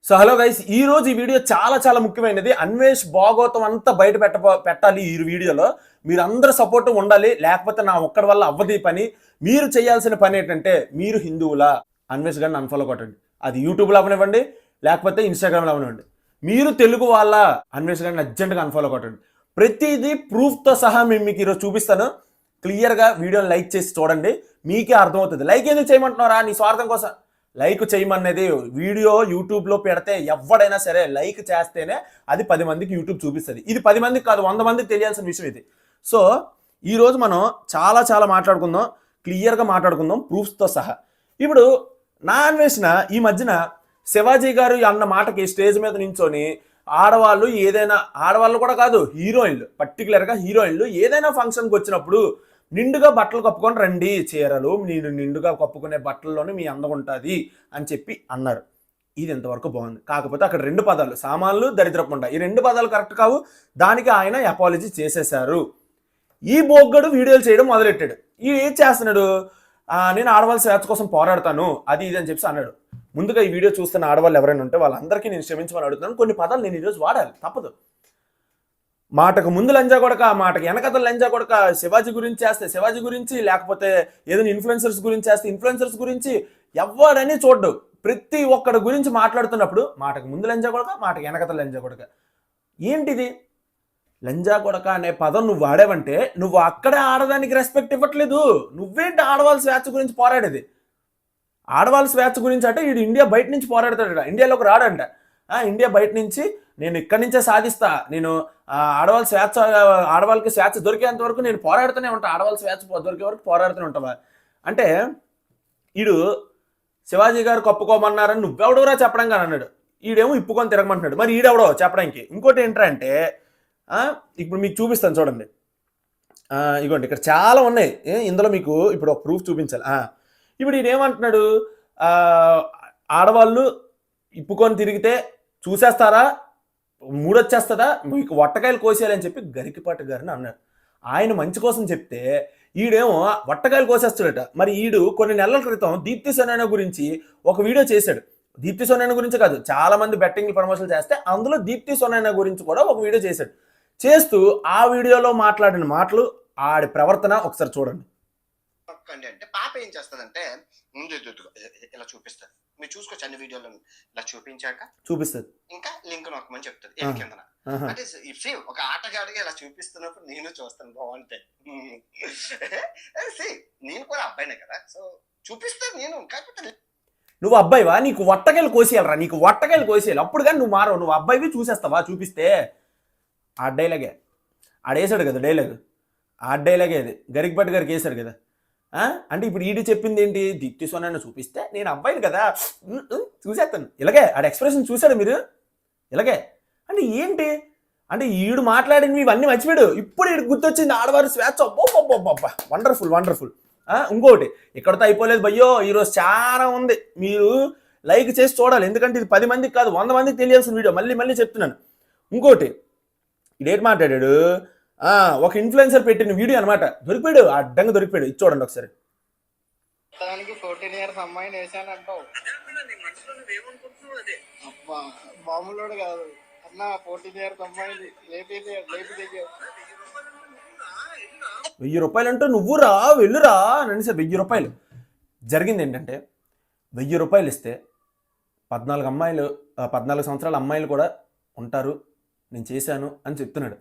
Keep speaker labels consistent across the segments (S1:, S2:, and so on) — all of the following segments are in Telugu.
S1: సో హలో గైస్, ఈ రోజు ఈ వీడియో చాలా ముఖ్యమైనది. అన్వేష్ భాగవతం అంతా బయట పెట్టాలి. ఈ వీడియోలో మీరు అందరూ సపోర్ట్ ఉండాలి, లేకపోతే నా ఒక్కడి వల్ల అవ్వదు ఈ పని. మీరు చేయాల్సిన పని ఏంటంటే, మీరు హిందువులా అన్వేష్ గారిని అన్ఫాలో కొట్టండి. అది యూట్యూబ్లో అవనివ్వండి, లేకపోతే ఇన్స్టాగ్రామ్లో అవనివ్వండి. మీరు తెలుగు వాళ్ళ అన్వేష్ గారిని అర్జెంట్గా అన్ఫాలో కొట్టండి. ప్రతిదీ ప్రూఫ్తో సహా మేము మీకు ఈరోజు చూపిస్తాను. క్లియర్గా వీడియోని లైక్ చేసి చూడండి, మీకే అర్థమవుతుంది. లైక్ ఎందుకు చేయమంటున్నారా? నీ స్వార్థం కోసం లైక్ చేయమనేది. వీడియో యూట్యూబ్లో పెడితే ఎవడైనా సరే లైక్ చేస్తేనే అది 10 మందికి యూట్యూబ్ చూపిస్తుంది. ఇది 10 మందికి కాదు, 100 మందికి తెలియాల్సిన విషయం ఇది. సో ఈరోజు మనం చాలా మాట్లాడుకుందాం, క్లియర్గా మాట్లాడుకుందాం ప్రూఫ్స్తో సహా. ఇప్పుడు నా అన్వేషణ ఈ మధ్యన శివాజీ గారు అన్న మాటకి స్టేజ్ మీద నించొని ఆడవాళ్ళు ఏదైనా, ఆడవాళ్ళు కూడా కాదు, హీరోయిన్లు, పర్టికులర్గా హీరోయిన్లు ఏదైనా ఫంక్షన్కి వచ్చినప్పుడు నిండుగా బట్టలు కప్పుకొని రండి, చీరలు నేను నిండుగా కప్పుకునే బట్టల్లోనే మీ అందం ఉంటుంది అని చెప్పి అన్నారు. ఇది ఎంతవరకు బాగుంది. కాకపోతే అక్కడ 2 పదాలు, సామాన్లు దరిద్రపుండ, ఈ 2 పదాలు కరెక్ట్ కావు. దానికి ఆయన అపాలజీ చేసేశారు. ఈ బొగ్గడు వీడియోలు చేయడం మొదలెట్టాడు. ఈ ఏం చేస్తున్నాడు, నేను ఆడవాళ్ళ స్వేచ్ఛ కోసం పోరాడతాను అది ఇది అని చెప్పి అన్నాడు. ముందుగా ఈ వీడియో చూస్తున్న ఆడవాళ్ళు ఎవరైనా ఉంటే వాళ్ళందరికీ నేను క్షమించమని అడుగుతున్నాను. కొన్ని పదాలు నేను ఈరోజు వాడాలి, తప్పదు. మాటకు ముందు లంజా కొడక, మాటకు వెనకతలు లంజా కొడక, శివాజీ గురించి చేస్తే శివాజీ గురించి, లేకపోతే ఏదైనా ఇన్ఫ్లుయెన్సర్స్ గురించి చేస్తే ఇన్ఫ్లుయెన్సర్స్ గురించి ఎవడని చూడ్డు. ప్రతి ఒక్కడి గురించి మాట్లాడుతున్నప్పుడు మాటకు ముందు లంజా కొడక, మాటకు వెనకతలు లంజా కొడక. ఏంటిది? లంజా కొడక అనే పదం నువ్వు వాడావంటే నువ్వు అక్కడే ఆడదానికి రెస్పెక్ట్ ఇవ్వట్లేదు. నువ్వేంటి ఆడవాళ్ళ స్వేచ్ఛ గురించి పోరాడేది? ఆడవాళ్ళ స్వేచ్ఛ గురించి అంటే వీడు ఇండియా బయట నుంచి పోరాడతాడట, ఇండియాలోకి రాడంట. ఇండియా బయట నుంచి నేను ఇక్కడి నుంచే సాధిస్తా, నేను ఆడవాళ్ళకి స్వేచ్ఛ దొరికేంత వరకు నేను పోరాడుతూనే ఉంటా, ఆడవాళ్ళ స్వేచ్ఛ దొరికే వరకు పోరాడుతూనే ఉంటావా అంటే, వీడు శివాజీ గారు కప్పుకోమన్నారని నువ్వెవడోరా చెప్పడం కానీ అన్నాడు. ఈడేమో ఇప్పుకొని తిరగమంటున్నాడు. మరి ఈడెవడో చెప్పడానికి. ఇంకోటి ఏంటంటే, ఇప్పుడు మీకు చూపిస్తాను చూడండి. ఇగోండి ఇక్కడ చాలా ఉన్నాయి. ఇందులో మీకు ఇప్పుడు ఒక ప్రూఫ్ చూపించాలి. ఇప్పుడు ఈయనేమంటున్నాడు, ఆడవాళ్ళు ఇప్పుకొని తిరిగితే చూసేస్తారా, మూడొచ్చేస్తుందా, మీకు వట్టకాయలు కోసేయాలని చెప్పి గరికిపాటి గారిని అన్నాడు. ఆయన మంచి కోసం చెప్తే ఈడేమో వట్టకాయలు కోసేస్తాడట. మరి ఈడు కొన్ని నెలల క్రితం దీప్తి సోనాని గురించి ఒక వీడియో చేశాడు. దీప్తి సోనాని గురించి కాదు, చాలా మంది బెట్టింగ్ ప్రమోషన్ చేస్తే అందులో దీప్తి సోనాని గురించి కూడా ఒక వీడియో చేశాడు. చేస్తూ ఆ వీడియోలో మాట్లాడిన మాటలు, ఆడి ప్రవర్తన ఒకసారి చూడండి.
S2: అంటే పాప ఏం చేస్తుందంటే, ముందు ఇలా చూపిస్తుంది, మీరు చూసుకోవచ్చు అన్ని వీడియోలో. ఇలా చూపించాక చూపిస్తుంది, ఇంకా లింక్ నొక్కమని చెప్తుంది కిందన. అంటే ఒక ఆటగాడిగా ఇలా చూపిస్తున్నప్పుడు నేను చూస్తాను, బాగుంటాయి. నేను కూడా అబ్బాయినే కదా, సో చూపిస్తాను నేను. కాకపోతే
S1: నువ్వు అబ్బాయివా, నీకు వట్టకాయలు కోసేయాలరా, నీకు వట్టకాయలు కోసేయాలి, అప్పుడు కానీ నువ్వు మారవు. నువ్వు అబ్బాయివి చూసేస్తావా చూపిస్తే? ఆ డైలాగే ఆడేసాడు కదా డైలాగ్, ఆ డైలాగే అది గరికపాటి గారికి వేశాడు కదా. అంటే ఇప్పుడు ఈడు చెప్పింది ఏంటి, దీప్తి సోనాని చూపిస్తే నేను అబ్బాయిని కదా చూసేస్తాను, ఇలాగే ఆడ ఎక్స్ప్రెషన్ చూశాడు మీరు, ఇలాగే. అంటే ఏంటి అంటే ఈడు మాట్లాడినవి ఇవన్నీ మర్చిపోయాడు. ఇప్పుడు ఈడు గుర్తొచ్చింది ఆడవారి స్వేచ్ఛ. అబ్బా వండర్ఫుల్. ఇంకోటి ఇక్కడతో అయిపోలేదు భయ్యో, ఈరోజు చాలా ఉంది. మీరు లైక్ చేసి చూడాలి, ఎందుకంటే ఇది 10 మందికి కాదు 100 మందికి తెలియాల్సిన వీడియో. మళ్ళీ చెప్తున్నాను. ఇంకోటి ఇడేటి మాట్లాడాడు, ఒక ఇన్ఫ్లుయెన్సర్ పెట్టిన వీడియో అనమాట. దొరికిపోయాడు, అడ్డంగా దొరికిపోయాడు. ఇది చూడండి ఒకసారి.
S3: 14 years అమ్మాయిని వేసానంటావు, మామూలు కాదు అన్న. 14 years అమ్మాయిని లేపి
S1: 1000 రూపాయలు అంటే నువ్వురా వెళ్ళురా అని సార్. 1000 రూపాయలు జరిగింది ఏంటంటే, 1000 రూపాయలు ఇస్తే 14 సంవత్సరాల అమ్మాయిలు కూడా ఉంటారు, నేను చేశాను అని చెప్తున్నాడు.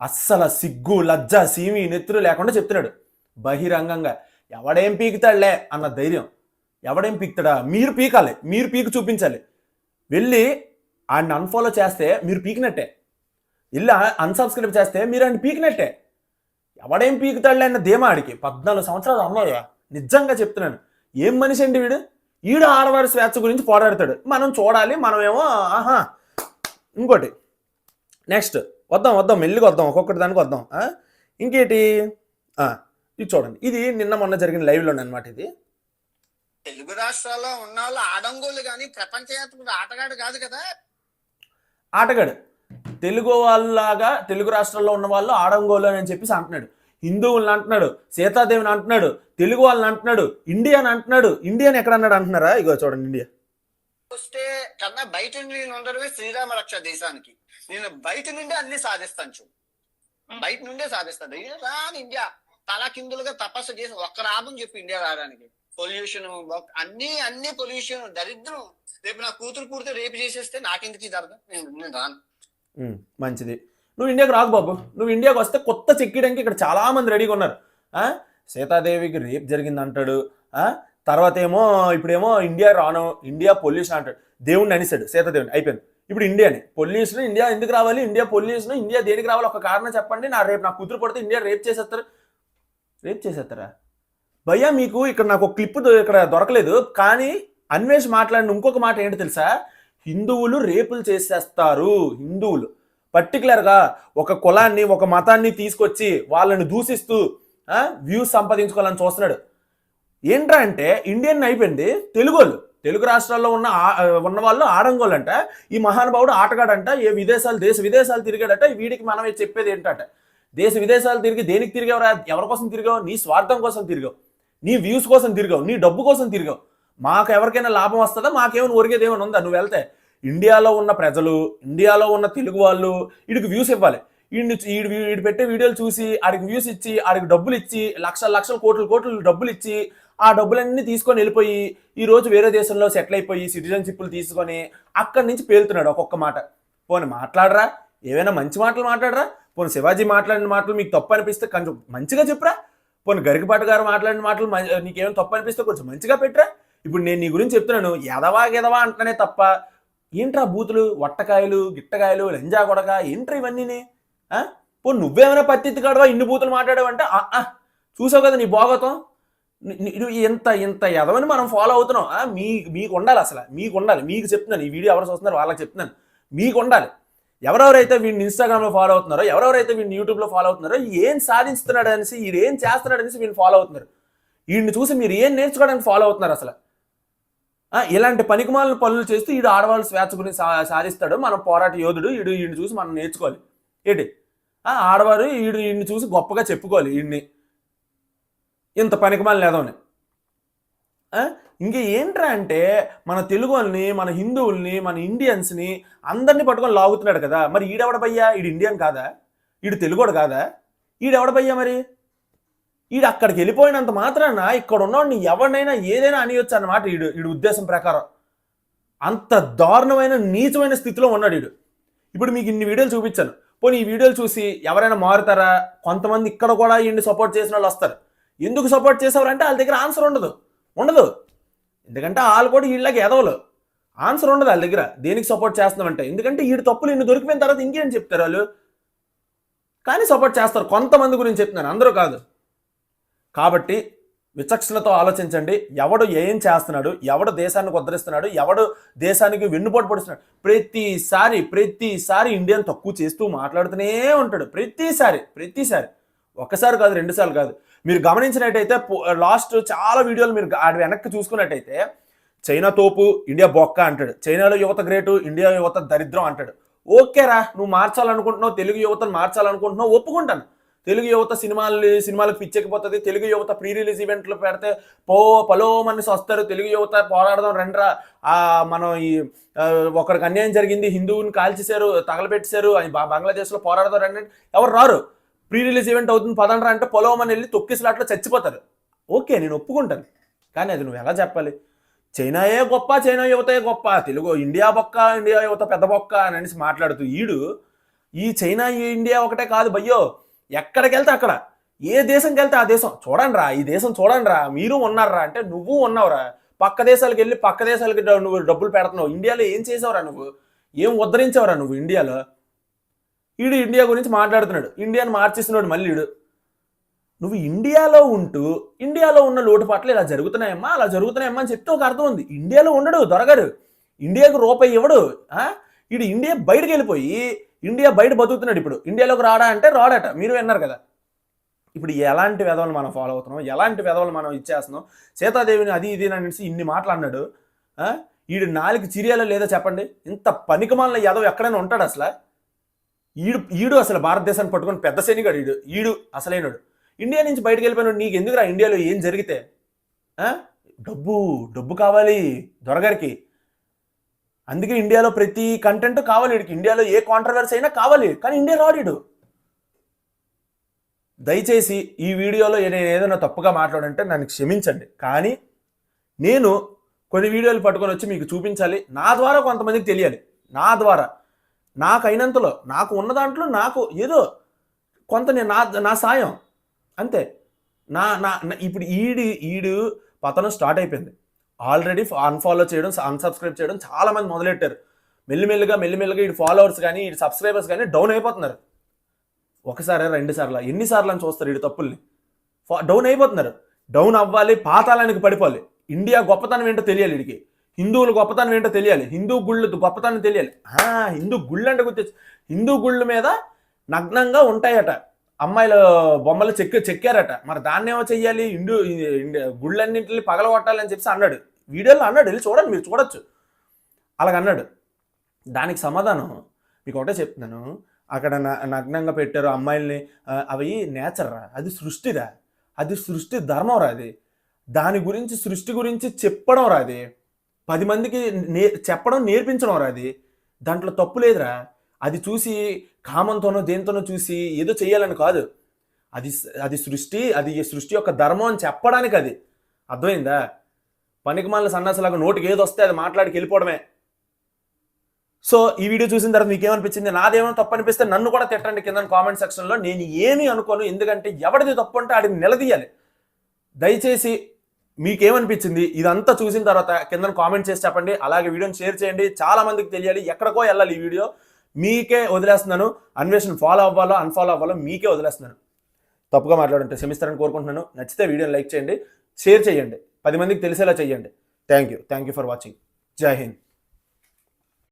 S1: అస్సలు సిగ్గు లజ్జ సీమి నెత్తురు లేకుండా చెప్తున్నాడు బహిరంగంగా. ఎవడేం పీకుతాడులే అన్న ధైర్యం. ఎవడేం పీకుతాడా? మీరు పీకాలి, మీరు పీకు చూపించాలి. వెళ్ళి ఆయన్ని అన్ఫాలో చేస్తే మీరు పీకినట్టే, వెళ్ళి అన్సబ్స్క్రైబ్ చేస్తే మీరు ఆయన పీకినట్టే. ఎవడేం పీకుతాడులే అన్న ధీమా ఆడికి. 14 సంవత్సరాలు అమ్మాయి. నిజంగా చెప్తున్నాను, ఏం మనిషి అండి వీడు. ఈడు ఆడవారి స్వేచ్ఛ గురించి పోరాడతాడు, మనం చూడాలి, మనమేమో ఇంకోటి నెక్స్ట్ వద్దాం మెల్లిగా వద్దాం, ఒక్కొక్కటి దానికి వద్దాం. ఇంకేటి, ఇది చూడండి. ఇది నిన్న మొన్న జరిగిన లైవ్లోనే అనమాట. ఇది
S2: తెలుగు రాష్ట్రాల్లో ఉన్న వాళ్ళు ఆడంగోళ్ళు కానీ ప్రపంచవ్యాప్తంగా ఆటగాడు కాదు కదా.
S1: ఆటగాడు తెలుగు వాళ్ళలాగా తెలుగు రాష్ట్రాల్లో ఉన్న వాళ్ళు ఆడంగోళ్ళు అని చెప్పేసి అంటున్నాడు. హిందువులను అంటున్నాడు, సీతాదేవిని అంటున్నాడు, తెలుగు వాళ్ళని అంటున్నాడు, ఇండియాని అంటున్నాడు. ఇండియాని ఎక్కడ అన్నాడు అంటున్నారా? ఇగో చూడండి, ఇండియా
S2: వస్తే కన్నా బయట నుండి నేను ఉండడమే శ్రీరామ రక్ష దేశానికి. నేను బయట నుండి అన్ని సాధిస్తాను చూడు, బయట నుండే సాధిస్తాను. రాని ఇండియా తలా కిందులుగా తపస్సు చేసి ఒక్క రాబం చెప్పి ఇండియా రావడానికి. పొల్యూషన్ అన్ని పొల్యూషన్ దరిద్రం. రేపు నా కూతురు పూర్తి రేపు చేసేస్తే నాకెందుకు జరగదు, నేను రాను.
S1: మంచిది, నువ్వు ఇండియాకి రాకు బాబు. నువ్వు ఇండియాకి వస్తే కొత్త చెక్కడానికి ఇక్కడ చాలా మంది రెడీగా ఉన్నారు. సీతాదేవికి రేప్ జరిగింది అంటాడు, తర్వాత ఏమో ఇప్పుడేమో ఇండియా రాను, ఇండియా పొల్యూషన్ అంటాడు. దేవుడిని అనిసాడు సీతాదేవిని, అయిపోయింది. ఇప్పుడు ఇండియాని పొల్యూషన్, ఇండియా ఎందుకు రావాలి, ఇండియా పొల్యూషన్, ఇండియా దేనికి రావాలి, ఒక కారణం చెప్పండి. రేపు నా కూతురు పడితే ఇండియా రేప్ చేసేస్తారా భయ్యా? మీకు ఇక్కడ నాకు ఒక క్లిప్ ఇక్కడ దొరకలేదు, కానీ అన్వేష్ మాట్లాడిన ఇంకొక మాట ఏంటి తెలుసా? హిందువులు రేపులు చేసేస్తారు. హిందువులు పర్టికులర్గా ఒక కులాన్ని, ఒక మతాన్ని తీసుకొచ్చి వాళ్ళని దూషిస్తూ వ్యూస్ సంపాదించుకోవాలని చూస్తున్నాడు. ఏంట్రా అంటే ఇండియన్ అయిపోయింది తెలుగు రాష్ట్రాల్లో ఉన్న వాళ్ళు ఆడంగోళ్ళంట. ఈ మహానుభావుడు ఆటగాడంట, దేశ విదేశాలు తిరిగాడట. వీడికి మనమే చెప్పేది ఏంటంటే, దేశ విదేశాలు తిరిగి దేనికి తిరిగావురా? ఎవరి కోసం తిరిగావు? నీ స్వార్థం కోసం తిరిగావు, నీ వ్యూస్ కోసం తిరిగావు, నీ డబ్బు కోసం తిరిగావు. మాకు ఎవరికైనా లాభం వస్తుందా? మాకేమైనా ఒరిగేది ఏమైనా ఉందా? నువ్వు వెళ్తే ఇండియాలో ఉన్న ప్రజలు, ఇండియాలో ఉన్న తెలుగు వాళ్ళు వీడికి వ్యూస్ ఇవ్వాలి. వీడి పెట్టే వీడియోలు చూసి ఆడికి వ్యూస్ ఇచ్చి, ఆడికి డబ్బులు ఇచ్చి, లక్షల కోట్లు డబ్బులు ఇచ్చి, ఆ డబ్బులన్నీ తీసుకొని వెళ్ళిపోయి ఈరోజు వేరే దేశంలో సెటిల్ అయిపోయి సిటిజన్షిప్లు తీసుకొని అక్కడి నుంచి పేలుతున్నాడు ఒక్కొక్క మాట. పోనీ మాట్లాడరా, ఏవైనా మంచి మాటలు మాట్లాడరా. పోనీ శివాజీ మాట్లాడిన మాటలు మీకు తప్పు అనిపిస్తే కొంచెం మంచిగా చెప్పురా. పోనీ గరికపాటి గారు మాట్లాడిన మాటలు నీకేమైనా తప్పు అనిపిస్తే కొంచెం మంచిగా పెట్టరా. ఇప్పుడు నేను నీ గురించి చెప్తున్నాను, ఎదవా అంటనే తప్ప ఏంట్రా బూతులు, వట్టకాయలు, గిట్టకాయలు, లెంజా కొడక, ఏంట్రా ఇవన్నీ? పోనీ నువ్వేమైనా పత్తిత్తి కాడవా ఇన్ని బూతులు మాట్లాడావంటే చూసావు కదా నీ భోగతం. ఇంత ఎదవని మనం ఫాలో అవుతున్నాం. మీకు ఉండాలి, అసలు మీకు ఉండాలి. మీకు చెప్తున్నాను, ఈ వీడియో ఎవరు చూస్తున్నారు వాళ్ళకి చెప్తున్నాను, మీకు ఉండాలి. ఎవరెవరైతే వీడిని ఇన్స్టాగ్రామ్లో ఫాలో అవుతున్నారో, ఎవరెవరైతే వీడిని యూట్యూబ్లో ఫాలో అవుతున్నారో, ఏం సాధిస్తున్నాడు అనేసి, వీడు ఏం చేస్తున్నాడు అనేసి వీడిని ఫాలో అవుతున్నారు. వీడిని చూసి మీరు ఏం నేర్చుకోవడానికి ఫాలో అవుతున్నారు అసలు? ఇలాంటి పనికిమాలిన పనులు చేస్తూ వీడు ఆడవాళ్ళ స్వేచ్ఛ గురించి సాధిస్తాడు, మనం పోరాట యోధుడు, వీడిని చూసి మనం నేర్చుకోవాలి. ఏంటి ఆడవారు వీడిని చూసి గొప్పగా చెప్పుకోవాలి. వీడిని ఇంత పనికిమాలిన లేదవని. ఇంకా ఏంట్రా అంటే మన తెలుగు వాళ్ళని, మన హిందువుల్ని, మన ఇండియన్స్ని అందరినీ పట్టుకొని లాగుతున్నాడు కదా. మరి ఈడెవడబయ్యా? ఈడు ఇండియన్ కాదా? ఈడు తెలుగోడు కాదా? ఈడెవడబయ్యా? మరి ఈడు అక్కడికి వెళ్ళిపోయినంత మాత్రాన ఇక్కడ ఉన్నవాడిని ఎవరినైనా ఏదైనా అనియొచ్చు అన్నమాట ఈడు ఉద్దేశం ప్రకారం. అంత దారుణమైన నీచమైన స్థితిలో ఉన్నాడు ఈడు. ఇప్పుడు మీకు ఇన్ని వీడియోలు చూపించాను. పోనీ ఈ వీడియోలు చూసి ఎవరైనా మారుతారా? కొంతమంది ఇక్కడ కూడా ఈయన్ని సపోర్ట్ చేసిన వాళ్ళు వస్తారు. ఎందుకు సపోర్ట్ చేసేవారంటే వాళ్ళ దగ్గర ఆన్సర్ ఉండదు. ఎందుకంటే వాళ్ళు కూడా వీళ్ళకి ఎదవలు. ఆన్సర్ ఉండదు వాళ్ళ దగ్గర దేనికి సపోర్ట్ చేస్తున్నామంటే. ఎందుకంటే వీడి తప్పులు ఇన్ని దొరికిపోయిన తర్వాత ఇంకేం చెప్తారు వాళ్ళు. కానీ సపోర్ట్ చేస్తారు. కొంతమంది గురించి చెప్తున్నాను, అందరూ కాదు. కాబట్టి విచక్షణతో ఆలోచించండి. ఎవడు ఏం చేస్తున్నాడు, ఎవడు దేశానికి ఉద్ధరిస్తున్నాడు, ఎవడు దేశానికి వెన్నుపోటు పడుతున్నాడు. ప్రతిసారి ఇండియన్ తక్కువ చేస్తూ మాట్లాడుతూనే ఉంటాడు. ప్రతిసారి ఒక్కసారి కాదు, 2 సార్లు కాదు. మీరు గమనించినట్టయితే లాస్ట్ చాలా వీడియోలు మీరు ఆడి వెనక్కి చూసుకున్నట్టయితే చైనా తోపు, ఇండియా బొక్క అంటాడు. చైనాలో యువత గ్రేటు, ఇండియా యువత దరిద్రం అంటాడు. ఓకేరా, నువ్వు మార్చాలనుకుంటున్నావు, తెలుగు యువతను మార్చాలనుకుంటున్నావు, ఒప్పుకుంటాను. తెలుగు యువత సినిమాలకు పిచ్చెక్కిపోతుంది. తెలుగు యువత ప్రీ రిలీజ్ ఈవెంట్లు పెడితే పలోమనిసి వస్తారు. తెలుగు యువత పోరాడదాం రండ్రా, మనం ఈ ఒకరికి అన్యాయం జరిగింది, హిందువుని కాల్చేశారు, తగలబెట్టేశారు, బంగ్లాదేశ్లో పోరాడదాం రండి. ఎవరు రారు. ప్రీ రిలీజ్ ఈవెంట్ అవుతుంది పదండ్రా అంటే పొలోమని వెళ్ళి తొక్కిసలాట్లో చచ్చిపోతారు. ఓకే, నేను ఒప్పుకుంటాను. కానీ అది నువ్వు ఎలా చెప్పాలి? చైనాయే గొప్ప, చైనా యువతే గొప్ప, తెలుగు ఇండియా బొక్క, ఇండియా యువత పెద్ద బొక్క అని అనేసి మాట్లాడుతూ ఈ చైనా ఇండియా ఒకటే కాదు భయ్యో. ఎక్కడికి వెళ్తే అక్కడ, ఏ దేశంకి వెళ్తే ఆ దేశం చూడండి రా, ఈ దేశం చూడండి రా, మీరు ఉన్నారా అంటే నువ్వు ఉన్నావురా. పక్క దేశాలకు వెళ్ళి పక్క దేశాలకి నువ్వు డబ్బులు పెడుతున్నావు. ఇండియాలో ఏం చేసావురా నువ్వు? ఏం ఉద్ధరించావురా నువ్వు ఇండియాలో? ఇండియా గురించి మాట్లాడుతున్నాడు, ఇండియాని మార్చేస్తున్నాడు మళ్ళీ నువ్వు ఇండియాలో ఉంటూ ఇండియాలో ఉన్న లోటుపాట్లు ఇలా జరుగుతున్నాయమ్మా, అలా జరుగుతున్నాయమ్మా అని చెప్తే ఒక అర్థం ఉంది. ఇండియాలో ఉండడు దొరగారు, ఇండియాకు రూపాయి ఇవ్వడు. ఇండియా బయటకు వెళ్ళిపోయి ఇండియా బయట బతుకుతున్నాడు. ఇప్పుడు ఇండియాలోకి రాడా అంటే రాడట. మీరు విన్నారు కదా. ఇప్పుడు ఎలాంటి వెధవలు మనం ఫాలో అవుతున్నాం, ఎలాంటి వెధవలు మనం ఇచ్చేస్తున్నాం. సీతాదేవిని అది ఇది అనేసి ఇన్ని మాటలు అన్నాడు. నాలుగు చిరియాలో లేదా చెప్పండి? ఇంత పనికిమాలిన యాదవ్ ఎక్కడైనా ఉంటాడు అసలు? అసలు భారతదేశాన్ని పట్టుకొని పెద్ద సైనికుడు అసలైనడు. ఇండియా నుంచి బయటకు వెళ్ళిపోయినాడు. నీకు ఎందుకురా ఇండియాలో ఏం జరిగితే? డబ్బు కావాలి దొరగారికి. అందుకే ఇండియాలో ప్రతి కంటెంట్ కావాలి వీడికి, ఇండియాలో ఏ కాంట్రవర్సీ అయినా కావాలి, కానీ ఇండియా రాడు. దయచేసి ఈ వీడియోలో నేను ఏదైనా తప్పుగా మాట్లాడంటే నన్ను క్షమించండి, కానీ నేను కొన్ని వీడియోలు పట్టుకొని వచ్చి మీకు చూపించాలి, నా ద్వారా కొంతమందికి తెలియాలి, నా ద్వారా నాకు అయినంతలో, నాకు ఉన్న దాంట్లో నాకు ఏదో కొంత నేను నా సాయం అంతే. ఇప్పుడు ఈడు పతనం స్టార్ట్ అయిపోయింది. ఆల్రెడీ అన్ఫాలో చేయడం, అన్సబ్స్క్రైబ్ చేయడం చాలామంది మొదలెట్టారు. మెల్లిమెల్లిగా ఈ ఫాలోవర్స్ కానీ ఈ సబ్స్క్రైబర్స్ కానీ డౌన్ అయిపోతున్నారు. ఒకసారి 2 సార్లు ఎన్నిసార్లు అని చూస్తారు ఈ తప్పుల్ని. డౌన్ అయిపోతున్నారు. డౌన్ అవ్వాలి, పాతాళానికి పడిపోవాలి. ఇండియా గొప్పతనం ఏంటో తెలియాలి వీడికి, హిందువుల గొప్పతనం ఏంటో తెలియాలి, హిందూ గుళ్ళు గొప్పతనం తెలియాలి. హిందూ గుళ్ళు అంటే గుర్తొచ్చు, హిందూ గుళ్ళ మీద నగ్నంగా ఉంటాయట, అమ్మాయిల బొమ్మలు చెక్కారట. మరి దాన్ని ఏమో చెయ్యాలి, గుళ్ళన్నింటిని పగలగొట్టాలని చెప్పి అన్నాడు, వీడియోలో అన్నాడు, వెళ్ళి చూడండి, మీరు చూడొచ్చు. అలాగన్నాడు. దానికి సమాధానం మీకు ఒకటే చెప్తున్నాను, అక్కడ నగ్నంగా పెట్టారు అమ్మాయిల్ని, అవి నేచర్ రా, అది సృష్టిరా, అది సృష్టి ధర్మం రా, అది దాని గురించి సృష్టి గురించి చెప్పడం రా, అది 10 మందికి చెప్పడం నేర్పించడం రా, అది దాంట్లో తప్పు లేదురా. అది చూసి కామంతోనో దేంతోనో చూసి ఏదో చెయ్యాలని కాదు, అది సృష్టి యొక్క ధర్మం అని చెప్పడానికి, అది అర్థమైందా? పనికిమాలిన సన్నాసులాగా నోటికి ఏది వస్తే అది మాట్లాడికి వెళ్ళిపోవడమే. సో ఈ వీడియో చూసిన తర్వాత మీకు ఏమనిపించింది? నాదేమో తప్పు అనిపిస్తే నన్ను కూడా తిట్టండి కింద కామెంట్ సెక్షన్లో. నేను ఏమీ అనుకోను, ఎందుకంటే ఎవరిది తప్పు అంటే ఆడిని నిలదీయాలి. దయచేసి మీకేమనిపించింది ఇదంతా చూసిన తర్వాత కింద కామెంట్ చేసి చెప్పండి. అలాగే వీడియోని షేర్ చేయండి, చాలా మందికి తెలియాలి, ఎక్కడికో వెళ్ళాలి ఈ వీడియో. మీకే వదిలేస్తున్నాను, అన్వేషణ ఫాలో అవ్వాలో అన్ఫాలో అవ్వాలో మీకే వదిలేస్తున్నాను. తప్పుగా మాట్లాడుంటే క్షమిస్తారని కోరుకుంటున్నాను. నచ్చితే వీడియోని లైక్ చేయండి, షేర్ చేయండి, 10 మందికి తెలిసేలా చేయండి. Thank you for watching. జై హింద్.